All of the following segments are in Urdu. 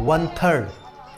1/3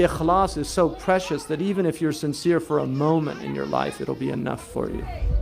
Ikhlas is so precious that even if you're sincere for a moment in your life, it'll be enough for you.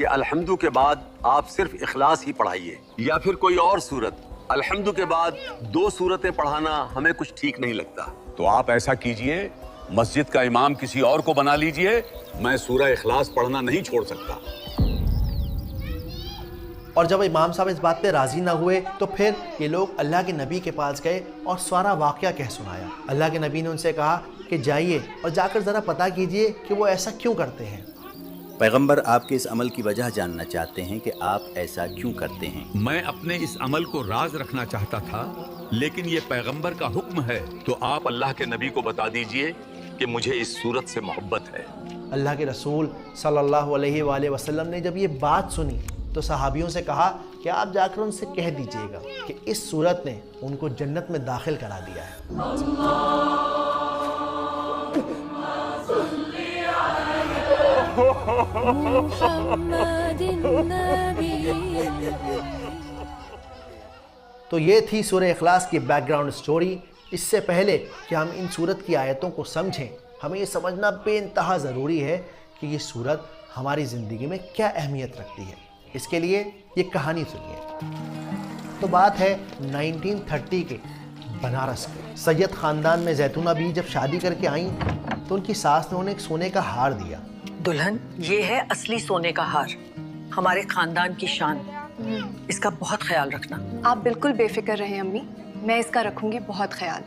کہ الحمدو کے بعد آپ صرف اخلاص ہی پڑھائیے، یا پھر کوئی اور سورت۔ الحمدو کے بعد 2 سورتیں پڑھانا ہمیں کچھ ٹھیک نہیں لگتا، تو آپ ایسا کیجئے، مسجد کا امام کسی اور کو بنا لیجئے، میں سورہ اخلاص پڑھنا نہیں چھوڑ سکتا۔ اور جب امام صاحب اس بات پہ راضی نہ ہوئے تو پھر یہ لوگ اللہ کے نبی کے پاس گئے اور سارا واقعہ کہہ سنایا۔ اللہ کے نبی نے ان سے کہا کہ جائیے اور جا کر ذرا پتہ کیجئے کہ وہ ایسا کیوں کرتے ہیں۔ پیغمبر آپ کے اس عمل کی وجہ جاننا چاہتے ہیں کہ آپ ایسا کیوں کرتے ہیں۔ میں اپنے اس عمل کو راز رکھنا چاہتا تھا، لیکن یہ پیغمبر کا حکم ہے، تو آپ اللہ کے نبی کو بتا دیجئے کہ مجھے اس صورت سے محبت ہے۔ اللہ کے رسول صلی اللہ علیہ وآلہ وسلم نے جب یہ بات سنی تو صحابیوں سے کہا کہ آپ جا کر ان سے کہہ دیجئے گا کہ اس صورت نے ان کو جنت میں داخل کرا دیا ہے۔ تو یہ تھی سورہ اخلاص کی بیک گراؤنڈ سٹوری۔ اس سے پہلے کہ ہم ان سورت کی آیتوں کو سمجھیں، ہمیں یہ سمجھنا بے انتہا ضروری ہے کہ یہ سورت ہماری زندگی میں کیا اہمیت رکھتی ہے۔ اس کے لیے یہ کہانی سنیے۔ تو بات ہے 1930 کے بنارس کے۔ سید خاندان میں زیتونہ بی جب شادی کر کے آئیں تو ان کی ساس نے انہیں ایک سونے کا ہار دیا۔ دلہن، یہ ہے اصلی سونے کا ہار، ہمارے خاندان کی شان، اس کا بہت خیال رکھنا۔ آپ بالکل بے فکر رہیں امی، میں اس کا رکھوں گی بہت خیال۔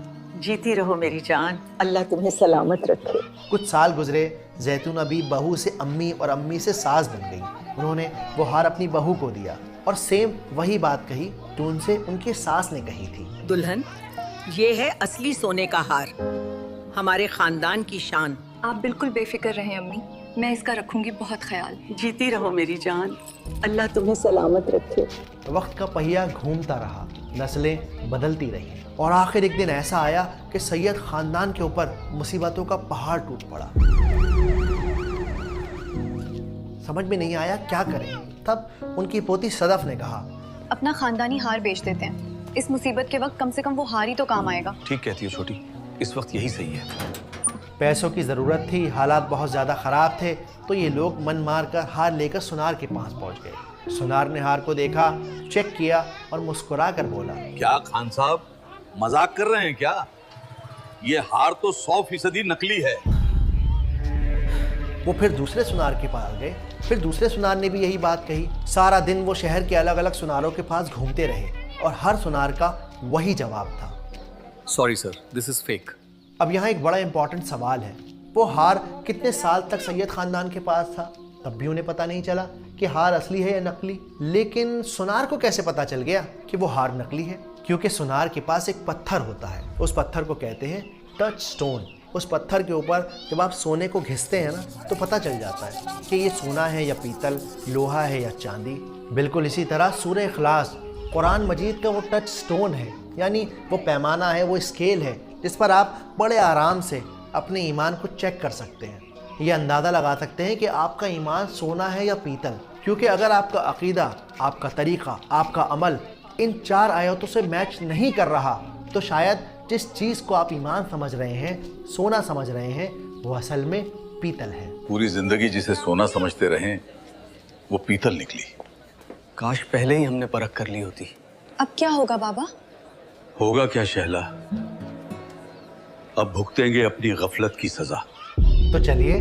جیتی رہو میری جان، اللہ تمہیں سلامت رکھے۔ کچھ سال گزرے، زیتونہ بی بہو سے امی اور امی سے ساس بن گئی۔ انہوں نے وہ ہار اپنی بہو کو دیا اور سیم وہی بات کہی جو ان سے ان کی ساس نے کہی تھی۔ دلہن، یہ ہے اصلی سونے کا ہار، ہمارے خاندان کی شان۔ آپ بالکل بے فکر رہیں امی، میں اس کا رکھوں گی بہت خیال۔ جیتی رہو میری جان، اللہ تمہیں سلامت رکھے۔ وقت کا پہیہ گھومتا رہا، نسلیں بدلتی رہیں، اور آخر ایک دن ایسا آیا کہ سید خاندان کے اوپر مصیبتوں کا پہاڑ ٹوٹ پڑا۔ سمجھ میں نہیں آیا کیا کریں۔ تب ان کی پوتی صدف نے کہا، اپنا خاندانی ہار بیچ دیتے ہیں، اس مصیبت کے وقت کم سے کم وہ ہار ہی تو کام آئے گا۔ ٹھیک کہتی ہو چھوٹی، اس وقت یہی صحیح ہے۔ پیسوں کی ضرورت تھی، حالات بہت زیادہ خراب تھے، تو یہ لوگ من مار کر ہار لے کر سونار کے پاس پہنچ گئے۔ سونار نے ہار کو دیکھا، چیک کیا اور مسکرا کر بولا، کیا خان صاحب مذاق کر رہے ہیں کیا؟ یہ ہار تو 100% نقلی ہے۔ وہ پھر دوسرے سونار کے پاس گئے، پھر دوسرے سونار نے بھی یہی بات کہی۔ سارا دن وہ شہر کے الگ الگ سوناروں کے پاس گھومتے رہے اور ہر سونار کا وہی جواب تھا، سوری سر، دس از فیک۔ اب یہاں ایک بڑا امپورٹنٹ سوال ہے، وہ ہار کتنے سال تک سید خاندان کے پاس تھا؟ تب بھی انہیں پتہ نہیں چلا کہ ہار اصلی ہے یا نقلی۔ لیکن سونار کو کیسے پتہ چل گیا کہ وہ ہار نقلی ہے؟ کیونکہ سونار کے پاس ایک پتھر ہوتا ہے، اس پتھر کو کہتے ہیں ٹچ سٹون۔ اس پتھر کے اوپر جب آپ سونے کو گھستے ہیں نا تو پتہ چل جاتا ہے کہ یہ سونا ہے یا پیتل، لوہا ہے یا چاندی۔ بالکل اسی طرح سورہ اخلاص قرآن مجید کا وہ ٹچ سٹون ہے، یعنی وہ پیمانہ ہے، وہ اسکیل ہے جس پر آپ بڑے آرام سے اپنے ایمان کو چیک کر سکتے ہیں، یہ اندازہ لگا سکتے ہیں کہ آپ کا ایمان سونا ہے یا پیتل۔ کیونکہ اگر آپ کا عقیدہ، آپ کا طریقہ، آپ کا عمل ان 4 آیتوں سے میچ نہیں کر رہا تو شاید جس چیز کو آپ ایمان سمجھ رہے ہیں، سونا سمجھ رہے ہیں، وہ اصل میں پیتل ہے۔ پوری زندگی جسے سونا سمجھتے رہیں وہ پیتل نکلی۔ کاش پہلے ہی ہم نے پرکھ کر لی ہوتی۔ اب کیا ہوگا بابا؟ ہوگا کیا شہلا، اب بھگتیں گے اپنی غفلت کی سزا۔ تو چلیے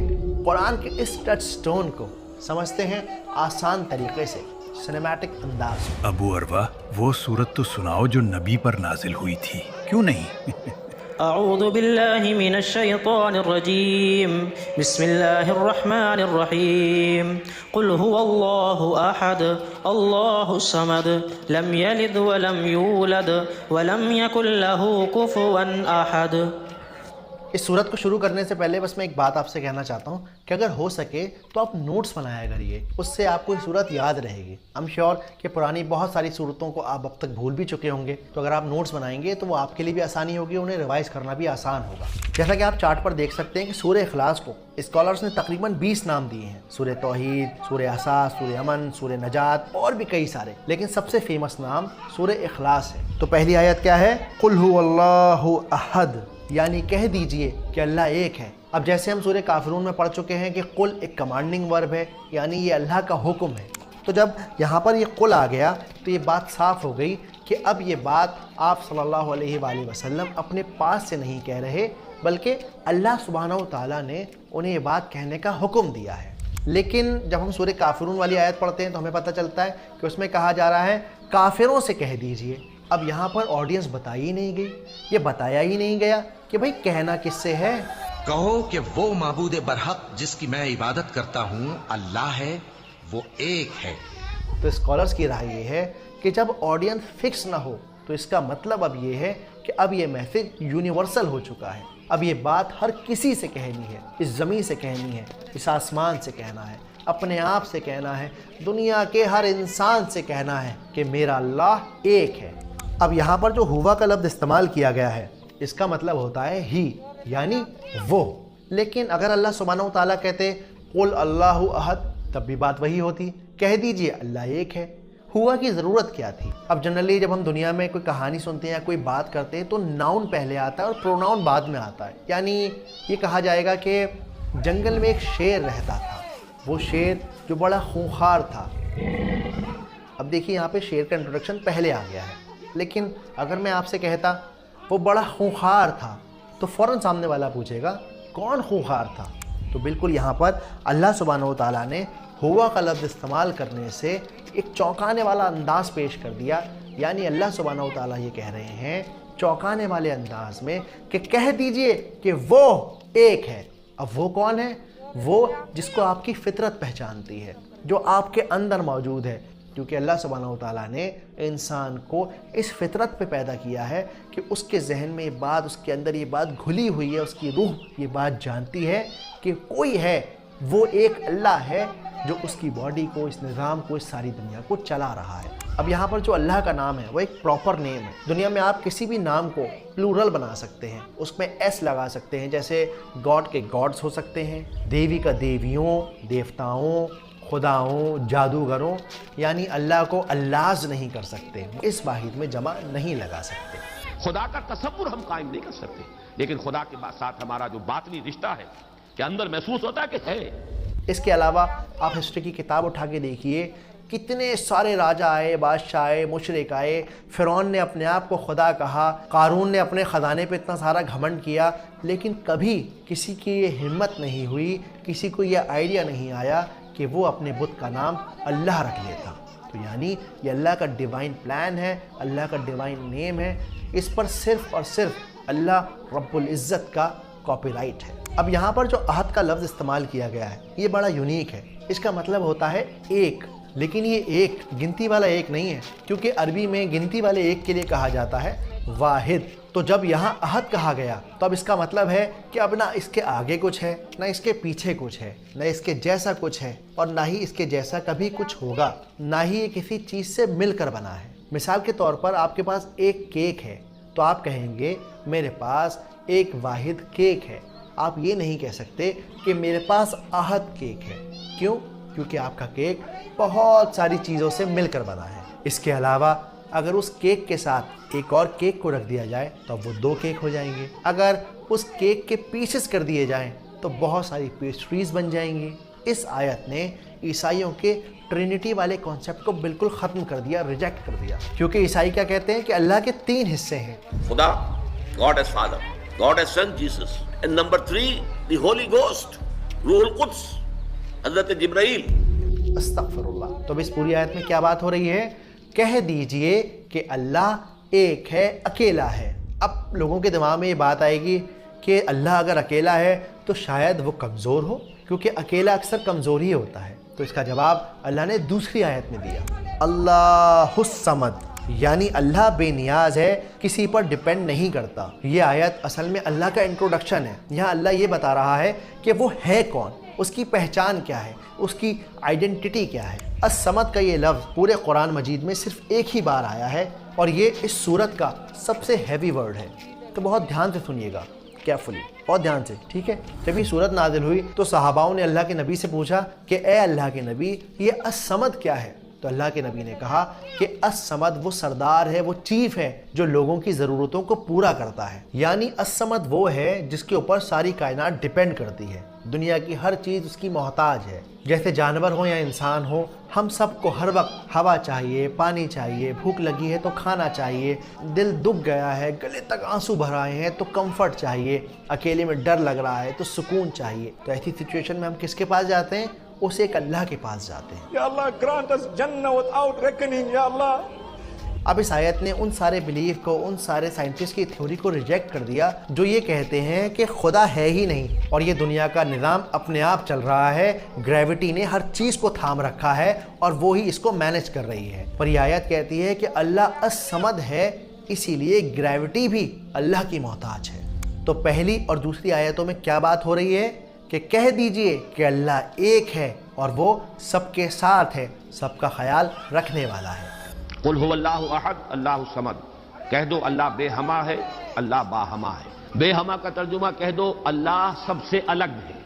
قرآن کے اس ٹچ سٹون کو سمجھتے ہیں آسان طریقے سے، سنیمیٹک انداز۔ ابو عروہ، وہ سورت تو سناؤ جو نبی پر نازل ہوئی تھی، کیوں نہیں؟ اعوذ باللہ من الشیطان الرجیم، بسم اللہ الرحمن الرحیم، قل هو اللہ احد اللہ الصمد لم یلد ولم یولد ولم یکن له کفوا احد۔ اس سورت کو شروع کرنے سے پہلے بس میں ایک بات آپ سے کہنا چاہتا ہوں کہ اگر ہو سکے تو آپ نوٹس بنایا کریے، اس سے آپ کو یہ سورت یاد رہے گی۔ I'm sure کہ پرانی بہت ساری سورتوں کو آپ اب تک بھول بھی چکے ہوں گے، تو اگر آپ نوٹس بنائیں گے تو وہ آپ کے لیے بھی آسانی ہوگی، انہیں ریوائز کرنا بھی آسان ہوگا۔ جیسا کہ آپ چارٹ پر دیکھ سکتے ہیں کہ سورہ اخلاص کو اسکالرز نے تقریباً 20 نام دیے ہیں، سورہ توحید، سورہ احساس، سورہ امن، سورہ نجات اور بھی کئی سارے، لیکن سب سے فیمس نام سورہ اخلاص ہے۔ تو پہلی آیت کیا ہے؟ قل هو اللہ احد، یعنی کہہ دیجئے کہ اللہ ایک ہے، اب جیسے ہم سورہ کافرون میں پڑھ چکے ہیں کہ قل ایک کمانڈنگ ورب ہے، یعنی یہ اللہ کا حکم ہے، تو جب یہاں پر یہ قل آ گیا تو یہ بات صاف ہو گئی کہ اب یہ بات آپ صلی اللہ علیہ وآلہ وسلم اپنے پاس سے نہیں کہہ رہے، بلکہ اللہ سبحانہ و تعالیٰ نے انہیں یہ بات کہنے کا حکم دیا ہے۔ لیکن جب ہم سورہ کافرون والی آیت پڑھتے ہیں تو ہمیں پتہ چلتا ہے کہ اس میں کہا جا رہا ہے کافروں سے کہہ دیجئے۔ اب یہاں پر آڈینس بتائی ہی نہیں گئی، یہ بتایا ہی نہیں گیا کہ بھئی کہنا کس سے ہے۔ کہو کہ وہ معبود برحق جس کی میں عبادت کرتا ہوں اللہ ہے، وہ ایک ہے۔ تو اسکالرز کی رائے یہ ہے کہ جب آڈینس فکس نہ ہو تو اس کا مطلب اب یہ ہے کہ اب یہ محفل یونیورسل ہو چکا ہے، اب یہ بات ہر کسی سے کہنی ہے، اس زمین سے کہنی ہے، اس آسمان سے کہنا ہے، اپنے آپ سے کہنا ہے، دنیا کے ہر انسان سے کہنا ہے کہ میرا اللہ ایک ہے۔ اب یہاں پر جو ہوا کا لفظ استعمال کیا گیا ہے اس کا مطلب ہوتا ہے ہی، یعنی وہ۔ لیکن اگر اللہ سبحانہ و تعالیٰ کہتے قل اللہ احد، تب بھی بات وہی ہوتی، کہہ دیجئے اللہ ایک ہے۔ ہوا کی ضرورت کیا تھی؟ اب جنرلی جب ہم دنیا میں کوئی کہانی سنتے ہیں یا کوئی بات کرتے ہیں تو ناؤن پہلے آتا ہے اور پروناؤن بعد میں آتا ہے۔ یعنی یہ کہا جائے گا کہ جنگل میں ایک شیر رہتا تھا، وہ شیر جو بڑا خونخوار تھا۔ اب دیکھیے یہاں پہ شیر کا انٹروڈکشن پہلے آ گیا ہے، لیکن اگر میں آپ سے کہتا وہ بڑا خونخوار تھا تو فوراً سامنے والا پوچھے گا کون خونخوار تھا؟ تو بالکل یہاں پر اللہ سبحانہ و تعالیٰ نے ہوا کا لفظ استعمال کرنے سے ایک چونکانے والا انداز پیش کر دیا، یعنی اللہ سبحانہ و تعالیٰ یہ کہہ رہے ہیں چونکانے والے انداز میں کہ کہہ دیجئے کہ وہ ایک ہے۔ اب وہ کون ہے؟ وہ جس کو آپ کی فطرت پہچانتی ہے، جو آپ کے اندر موجود ہے، کیونکہ اللہ سبحانہ و تعالیٰ نے انسان کو اس فطرت پہ پیدا کیا ہے کہ اس کے ذہن میں یہ بات، اس کے اندر یہ بات گھلی ہوئی ہے، اس کی روح یہ بات جانتی ہے کہ کوئی ہے، وہ ایک اللہ ہے جو اس کی باڈی کو، اس نظام کو، اس ساری دنیا کو چلا رہا ہے۔ اب یہاں پر جو اللہ کا نام ہے وہ ایک پراپر نیم ہے۔ دنیا میں آپ کسی بھی نام کو پلورل بنا سکتے ہیں، اس میں ایس لگا سکتے ہیں، جیسے گاڈ کے گاڈز ہو سکتے ہیں، دیوی کا دیویوں، دیوتاؤں، خداؤں، جادوگروں، یعنی اللہ کو اللاز نہیں کر سکتے، اس واحد میں جمع نہیں لگا سکتے۔ خدا کا تصور ہم قائم نہیں کر سکتے، لیکن خدا کے ساتھ ہمارا جو باطنی رشتہ ہے کہ اندر محسوس ہوتا ہے کہ ہے۔ اس کے علاوہ آپ ہسٹری کی کتاب اٹھا کے دیکھیے، کتنے سارے راجہ آئے، بادشاہ آئے، مشرک آئے، فرعون نے اپنے آپ کو خدا کہا، قارون نے اپنے خزانے پہ اتنا سارا گھمنڈ کیا، لیکن کبھی کسی کی یہ ہمت نہیں ہوئی، کسی کو یہ آئیڈیا نہیں آیا کہ وہ اپنے بت کا نام اللہ رکھ لیتا۔ تو یعنی یہ اللہ کا ڈیوائن پلان ہے، اللہ کا ڈیوائن نیم ہے، اس پر صرف اور صرف اللہ رب العزت کا کاپی رائٹ ہے۔ اب یہاں پر جو عہد کا لفظ استعمال کیا گیا ہے یہ بڑا یونیک ہے، اس کا مطلب ہوتا ہے ایک، لیکن یہ ایک گنتی والا ایک نہیں ہے، کیونکہ عربی میں گنتی والے ایک کے لیے کہا جاتا ہے واحد۔ تو جب یہاں عہد کہا گیا تو اب اس کا مطلب ہے کہ اب نہ اس کے آگے کچھ ہے، نہ اس کے پیچھے کچھ ہے، نہ اس کے جیسا کچھ ہے، اور نہ ہی اس کے جیسا کبھی کچھ ہوگا، نہ ہی یہ کسی چیز سے مل کر بنا ہے۔ مثال کے طور پر آپ کے پاس ایک کیک ہے تو آپ کہیں گے میرے پاس ایک واحد کیک ہے، آپ یہ نہیں کہہ سکتے کہ میرے پاس عہد کیک ہے۔ کیوں؟ کیونکہ آپ کا کیک بہت ساری چیزوں سے مل کر بنا ہے۔ اس کے علاوہ اگر اس کیک کے ساتھ ایک اور کیک کو رکھ دیا جائے تو اب وہ دو کیک ہو جائیں گے، اگر اس کیک کے پیسز کر دیے جائیں تو بہت ساری پیسٹریز بن جائیں گی۔ اس آیت نے عیسائیوں کے ٹرینٹی والے کانسیپٹ کو بالکل ختم کر دیا، ریجیکٹ کر دیا، کیونکہ عیسائی کیا کہتے ہیں کہ اللہ کے تین حصے ہیں۔ خدا، God as Father, God as Son Jesus, and number 3 the Holy Ghost, روح القدس، حضرت جبرائیل۔ استغفر اللہ۔ تو اب اس پوری آیت میں کیا بات ہو رہی ہے؟ کہہ دیجئے کہ اللہ ایک ہے، اکیلا ہے۔ اب لوگوں کے دماغ میں یہ بات آئے گی کہ اللہ اگر اکیلا ہے تو شاید وہ کمزور ہو، کیونکہ اکیلا اکثر کمزور ہی ہوتا ہے۔ تو اس کا جواب اللہ نے دوسری آیت میں دیا، اللہ الصمد، یعنی اللہ بے نیاز ہے، کسی پر ڈیپینڈ نہیں کرتا۔ یہ آیت اصل میں اللہ کا انٹروڈکشن ہے۔ یہاں اللہ یہ بتا رہا ہے کہ وہ ہے کون، اس کی پہچان کیا ہے، اس کی آئیڈینٹی کیا ہے۔ الصمد کا یہ لفظ پورے قرآن مجید میں صرف ایک ہی بار آیا ہے، اور یہ اس سورت کا سب سے ہیوی ورڈ ہے۔ تو بہت دھیان سے سنیے گا، کیئرفلی، بہت دھیان سے، ٹھیک ہے؟ جب یہ سورت نازل ہوئی تو صحاباؤں نے اللہ کے نبی سے پوچھا کہ اے اللہ کے نبی، یہ الصمد کیا ہے؟ تو اللہ کے نبی نے کہا کہ الصمد وہ سردار ہے، وہ چیف ہے جو لوگوں کی ضرورتوں کو پورا کرتا ہے، یعنی الصمد وہ ہے جس کے اوپر ساری کائنات ڈیپینڈ کرتی ہے، دنیا کی ہر چیز اس کی محتاج ہے، جیسے جانور ہو یا انسان ہو، ہم سب کو ہر وقت ہوا چاہیے، پانی چاہیے، بھوک لگی ہے تو کھانا چاہیے، دل دکھ گیا ہے، گلے تک آنسو بھر آئے ہیں تو کمفرٹ چاہیے، اکیلے میں ڈر لگ رہا ہے تو سکون چاہیے۔ تو ایسی سچویشن میں ہم کس کے پاس جاتے ہیں؟ اس ایک اللہ کے پاس جاتے ہیں۔ یا اللہ grant us Jannah without reckoning، یا اللہ۔ اب اس آیت نے ان سارے بلیف کو، ان سارے سائنٹسٹ کی تھیوری کو ریجیکٹ کر دیا جو یہ کہتے ہیں کہ خدا ہے ہی نہیں اور یہ دنیا کا نظام اپنے آپ چل رہا ہے، گریوٹی نے ہر چیز کو تھام رکھا ہے اور وہی اس کو مینج کر رہی ہے۔ پر یہ آیت کہتی ہے کہ اللہ الصمد ہے، اسی لیے گریوٹی بھی اللہ کی محتاج ہے۔ تو پہلی اور دوسری آیتوں میں کیا بات ہو رہی ہے کہ کہہ دیجئے کہ اللہ ایک ہے اور وہ سب کے ساتھ ہے، سب کا خیال رکھنے والا ہے۔ قل هو اللہ احد اللہ الصمد، کہہ دو اللہ بے ہما ہے، اللہ باہما ہے۔ بے ہما کا ترجمہ کہہ دو اللہ سب سے الگ ہے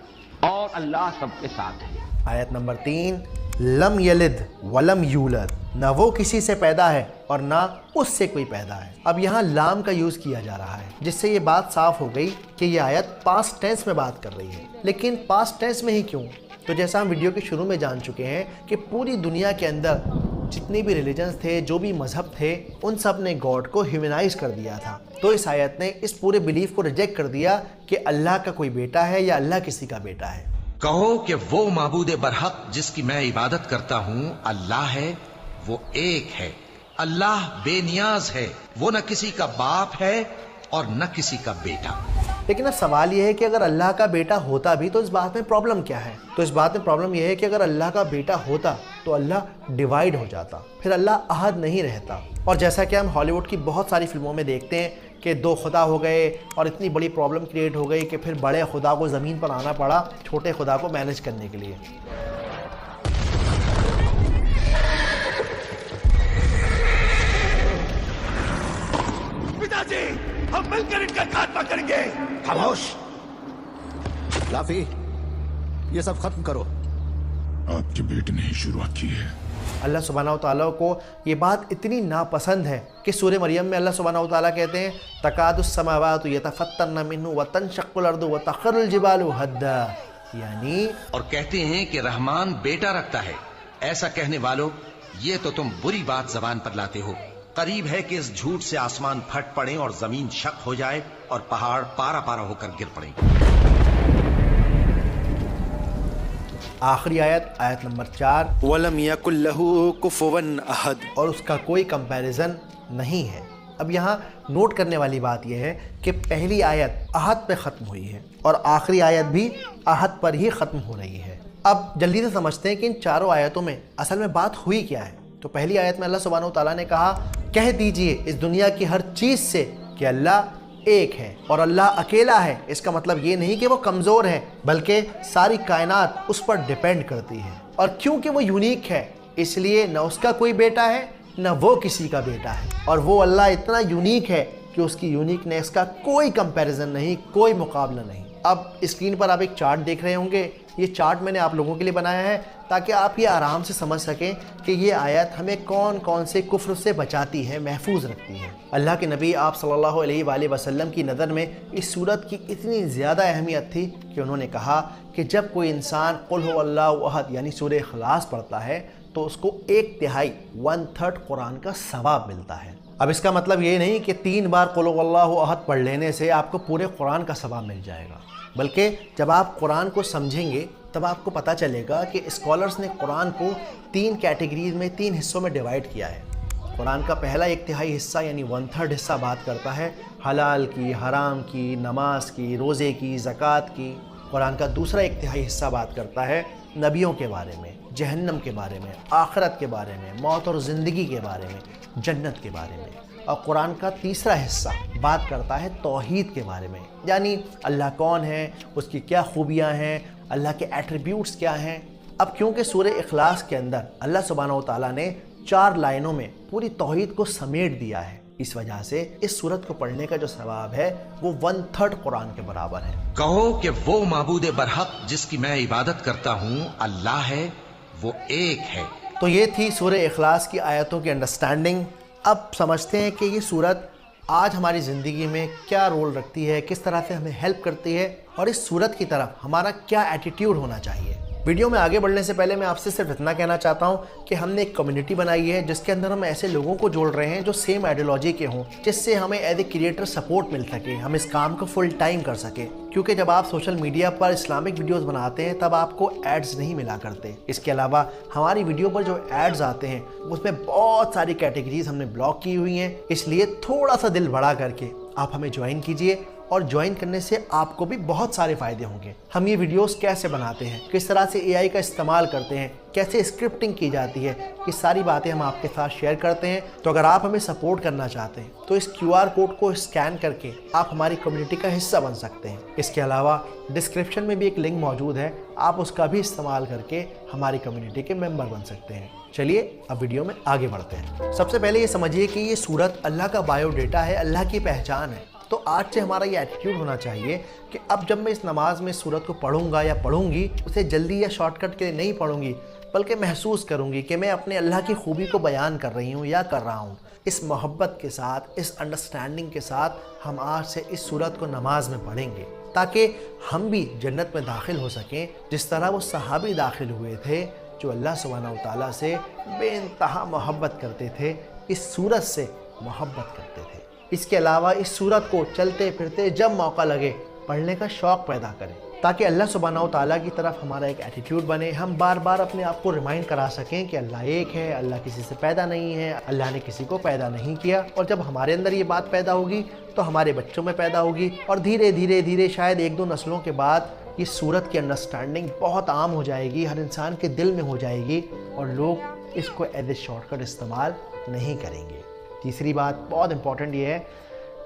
اور اللہ سب کے ساتھ ہے۔ آیت نمبر 3، لم یلد ولم یولد، نہ وہ کسی سے پیدا ہے اور نہ اس سے کوئی پیدا ہے۔ اب یہاں لام کا یوز کیا جا رہا ہے جس سے یہ بات صاف ہو گئی کہ یہ آیت پاسٹ ٹینس میں بات کر رہی ہے، لیکن پاسٹ ٹینس میں ہی کیوں؟ تو جیسا ہم ویڈیو کے شروع میں جان چکے ہیں کہ پوری دنیا کے اندر جتنے بھی ریلیجنز تھے، جو بھی مذہب تھے، ان سب نے گاڈ کو ہیومنائز کر دیا تھا۔ تو اس آیت نے اس پورے بلیف کو ریجیکٹ کر دیا کہ اللہ کا کوئی بیٹا ہے یا اللہ کسی کا بیٹا ہے۔ کہو کہ وہ معبود برحق جس کی میں عبادت کرتا ہوں اللہ ہے، وہ ایک ہے، اللہ بے نیاز ہے، وہ نہ کسی کا باپ ہے اور نہ کسی کا بیٹا۔ لیکن اب سوال یہ ہے کہ اگر اللہ کا بیٹا ہوتا بھی تو اس بات میں پرابلم کیا ہے؟ تو اس بات میں پرابلم یہ ہے کہ اگر اللہ کا بیٹا ہوتا تو اللہ ڈیوائیڈ ہو جاتا، پھر اللہ احد نہیں رہتا۔ اور جیسا کہ ہم ہالی ووڈ کی بہت ساری فلموں میں دیکھتے ہیں کہ دو خدا ہو گئے اور اتنی بڑی پرابلم کریٹ ہو گئی کہ پھر بڑے خدا کو زمین پر آنا پڑا چھوٹے خدا کو مینیج کرنے کے لیے۔ پتا جی، ہم مل کر ان کا خاتمہ کریں گے۔ خاموش لافی، یہ سب ختم کرو۔ آپ کے بیٹے نے ہی شروعات کی ہے۔ اللہ سبحانہ و تعالیٰ کو یہ بات اتنی ناپسند ہے کہ سورہ مریم میں اللہ سبحانہ و تعالیٰ کہتے ہیں تکاد السماوات یتفطرن منہ وتنشق الارض وتخر الجبال ہدا، یعنی اور کہتے ہیں کہ رحمان بیٹا رکھتا ہے۔ ایسا کہنے والوں، یہ تو تم بری بات زبان پر لاتے ہو۔ قریب ہے کہ اس جھوٹ سے آسمان پھٹ پڑیں اور زمین شق ہو جائے اور پہاڑ پارا پارا ہو کر گر پڑیں۔ آخری آیت، آیت نمبر 4، وَلَمْ يَكُنْ لَهُ كُفُوًا أَحَدٌ، اور اس کا کوئی کمپیریزن نہیں ہے۔ اب یہاں نوٹ کرنے والی بات یہ ہے کہ پہلی آیت احد پہ ختم ہوئی ہے اور آخری آیت بھی احد پر ہی ختم ہو رہی ہے۔ اب جلدی سے سمجھتے ہیں کہ ان چاروں آیتوں میں اصل میں بات ہوئی کیا ہے۔ تو پہلی آیت میں اللہ سبحانہ و تعالیٰ نے کہا کہہ دیجئے اس دنیا کی ہر چیز سے کہ اللہ ایک ہے اور اللہ اکیلا ہے۔ اس کا مطلب یہ نہیں کہ وہ کمزور ہے، بلکہ ساری کائنات اس پر ڈیپینڈ کرتی ہے، اور کیونکہ وہ یونیک ہے اس لیے نہ اس کا کوئی بیٹا ہے نہ وہ کسی کا بیٹا ہے، اور وہ اللہ اتنا یونیک ہے کہ اس کی یونیکنیس کا کوئی کمپیریزن نہیں، کوئی مقابلہ نہیں۔ اب اسکرین پر آپ ایک چارٹ دیکھ رہے ہوں گے، یہ چارٹ میں نے آپ لوگوں کے لیے بنایا ہے تاکہ آپ یہ آرام سے سمجھ سکیں کہ یہ آیت ہمیں کون کون سے کفر سے بچاتی ہے، محفوظ رکھتی ہے۔ اللہ کے نبی آپ صلی اللہ علیہ وآلہ وسلم کی نظر میں اس صورت کی اتنی زیادہ اہمیت تھی کہ انہوں نے کہا کہ جب کوئی انسان قل هو اللہ احد یعنی سورہ اخلاص پڑھتا ہے تو اس کو 1/3 1/3 قرآن کا ثواب ملتا ہے۔ اب اس کا مطلب یہ نہیں کہ 3 بار قل هو اللہ احد پڑھ لینے سے آپ کو پورے قرآن کا ثواب مل جائے گا، بلکہ جب آپ قرآن کو سمجھیں گے تب آپ کو پتہ چلے گا کہ اسکالرز نے قرآن کو 3 کیٹیگریز میں 3 حصوں میں ڈیوائیڈ کیا ہے۔ قرآن کا پہلا 1/3 حصہ یعنی 1/3 حصہ بات کرتا ہے حلال کی، حرام کی، نماز کی، روزے کی، زکوٰۃ کی۔ قرآن کا دوسرا 1/3 حصہ بات کرتا ہے نبیوں کے بارے میں، جہنم کے بارے میں، آخرت کے بارے میں، موت اور زندگی کے بارے میں، جنت کے بارے میں۔ اور قرآن کا تیسرا حصہ بات کرتا ہے توحید کے بارے میں، یعنی اللہ کون ہے، اس کی کیا خوبیاں ہیں، اللہ کے ایٹریبیوٹس کیا ہیں۔ اب کیونکہ سورہ اخلاص کے اندر اللہ سبحانہ و تعالیٰ نے 4 لائنوں میں پوری توحید کو سمیٹ دیا ہے، اس وجہ سے اس سورت کو پڑھنے کا جو ثواب ہے وہ 1/3 قرآن کے برابر ہے۔ کہو کہ وہ معبود برحق جس کی میں عبادت کرتا ہوں اللہ ہے، وہ ایک ہے، تو یہ تھی سورہ اخلاص کی آیتوں کی انڈرسٹینڈنگ. اب سمجھتے ہیں کہ یہ سورت آج ہماری زندگی میں کیا رول رکھتی ہے, کس طرح سے ہمیں ہیلپ کرتی ہے, اور اس سورت کی طرف ہمارا کیا ایٹیٹیوڈ ہونا چاہیے. ویڈیو میں آگے بڑھنے سے پہلے میں آپ سے صرف اتنا کہنا چاہتا ہوں کہ ہم نے ایک کمیونٹی بنائی ہے جس کے اندر ہم ایسے لوگوں کو جوڑ رہے ہیں جو سیم آئیڈیالوجی کے ہوں, جس سے ہمیں ایز اے کریٹر سپورٹ مل سکے, ہم اس کام کو فل ٹائم کر سکیں. کیونکہ جب آپ سوشل میڈیا پر اسلامک ویڈیوز بناتے ہیں تب آپ کو ایڈز نہیں ملا کرتے. اس کے علاوہ ہماری ویڈیو پر جو ایڈز آتے ہیں اس میں بہت ساری کیٹیگریز ہم نے بلاک کی ہوئی ہیں. اس لیے تھوڑا سا دل بڑا کر کے آپ ہمیں جوائن کیجئے, اور جوائن کرنے سے آپ کو بھی بہت سارے فائدے ہوں گے. ہم یہ ویڈیوز کیسے بناتے ہیں, کس طرح سے اے آئی کا استعمال کرتے ہیں, کیسے اسکرپٹنگ کی جاتی ہے, یہ ساری باتیں ہم آپ کے ساتھ شیئر کرتے ہیں. تو اگر آپ ہمیں سپورٹ کرنا چاہتے ہیں تو اس QR کوڈ کو اسکین کر کے آپ ہماری کمیونٹی کا حصہ بن سکتے ہیں. اس کے علاوہ ڈسکرپشن میں بھی ایک لنک موجود ہے, آپ اس کا بھی استعمال کر کے ہماری کمیونٹی کے ممبر بن سکتے ہیں. چلیے اب ویڈیو میں آگے بڑھتے ہیں. سب سے پہلے یہ سمجھیے کہ یہ سورت اللہ کا بایو ڈیٹا ہے, اللہ کی پہچان ہے. تو آج سے ہمارا یہ ایٹیٹیوڈ ہونا چاہیے کہ اب جب میں اس نماز میں سورت کو پڑھوں گا یا پڑھوں گی, اسے جلدی یا شارٹ کٹ کے لیے نہیں پڑھوں گی, بلکہ محسوس کروں گی کہ میں اپنے اللہ کی خوبی کو بیان کر رہی ہوں یا کر رہا ہوں. اس محبت کے ساتھ, اس انڈرسٹینڈنگ کے ساتھ ہم آج سے اس سورت کو نماز میں پڑھیں گے, تاکہ ہم بھی جنت میں داخل ہو سکیں جس طرح وہ صحابی داخل ہوئے تھے جو اللہ سبحانہ و تعالیٰ سے بے انتہا محبت کرتے تھے, اس سورت سے محبت کرتے تھے. اس کے علاوہ اس سورت کو چلتے پھرتے جب موقع لگے پڑھنے کا شوق پیدا کریں, تاکہ اللہ سبحانہ و تعالیٰ کی طرف ہمارا ایک ایٹیٹیوڈ بنے. ہم بار بار اپنے آپ کو ریمائنڈ کرا سکیں کہ اللہ ایک ہے, اللہ کسی سے پیدا نہیں ہے, اللہ نے کسی کو پیدا نہیں کیا. اور جب ہمارے اندر یہ بات پیدا ہوگی تو ہمارے بچوں میں پیدا ہوگی, اور دھیرے دھیرے دھیرے شاید 1-2 نسلوں کے بعد یہ سورت کی انڈرسٹینڈنگ بہت عام ہو جائے گی, ہر انسان کے دل میں ہو جائے گی, اور لوگ اس کو ایز اے شارٹ کٹ استعمال نہیں کریں گے. تیسری بات بہت امپورٹنٹ یہ ہے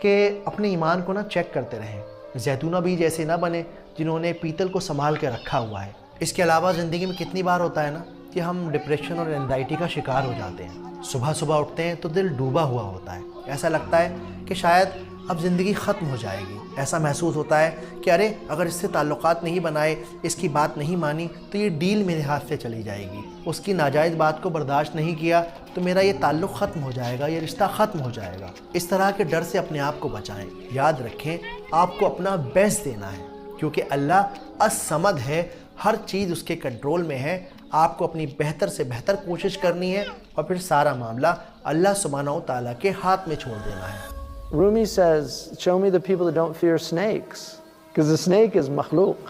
کہ اپنے ایمان کو چیک کرتے رہیں. زیتونہ بھی جیسے نہ بنے جنہوں نے پیتل کو سنبھال کے رکھا ہوا ہے. اس کے علاوہ زندگی میں کتنی بار ہوتا ہے کہ ہم ڈپریشن اور اینزائٹی کا شکار ہو جاتے ہیں. صبح صبح اٹھتے ہیں تو دل ڈوبا ہوا ہوتا ہے, ایسا لگتا ہے کہ شاید اب زندگی ختم ہو جائے گی. ایسا محسوس ہوتا ہے کہ ارے اگر اس سے تعلقات نہیں بنائے, اس کی بات نہیں مانی تو یہ ڈیل میرے ہاتھ سے چلی جائے گی. اس کی ناجائز بات کو برداشت نہیں کیا تو میرا یہ تعلق ختم ہو جائے گا, یہ رشتہ ختم ہو جائے گا. اس طرح کے ڈر سے اپنے آپ کو بچائیں. یاد رکھیں آپ کو اپنا بیسٹ دینا ہے, کیونکہ اللہ الصمد ہے, ہر چیز اس کے کنٹرول میں ہے. آپ کو اپنی بہتر سے بہتر کوشش کرنی ہے اور پھر سارا معاملہ اللہ سبحانہ و تعالیٰ کے ہاتھ میں چھوڑ دینا ہے. Rumi says, show me the people that don't fear snakes, because the snake is makhluq.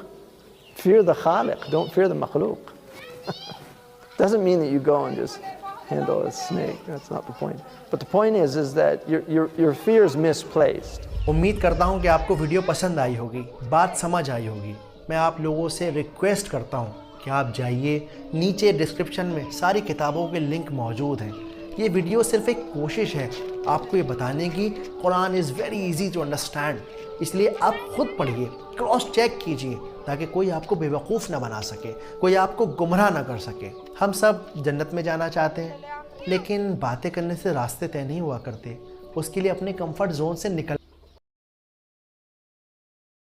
Fear the khaliq, don't fear the makhluq. Doesn't mean that you go and just handle a snake. That's not the point. But the point is that your fear is misplaced. امید کرتا ہوں کہ آپ کو ویڈیو پسند آئی ہوگی, بات سمجھ آئی ہوگی. میں آپ لوگوں سے ریکویسٹ کرتا ہوں کہ آپ جائیے, نیچے ڈسکرپشن میں ساری کتابوں کے لنک موجود ہیں. یہ ویڈیو صرف ایک کوشش ہے آپ کو یہ بتانے کی Quran is very easy to understand. اس لیے آپ خود پڑھیے, کراس چیک کیجئے, تاکہ کوئی آپ کو بیوقوف نہ بنا سکے, کوئی آپ کو گمراہ نہ کر سکے. ہم سب جنت میں جانا چاہتے ہیں, لیکن باتیں کرنے سے راستے طے نہیں ہوا کرتے. اس کے لیے اپنے کمفرٹ زون سے نکل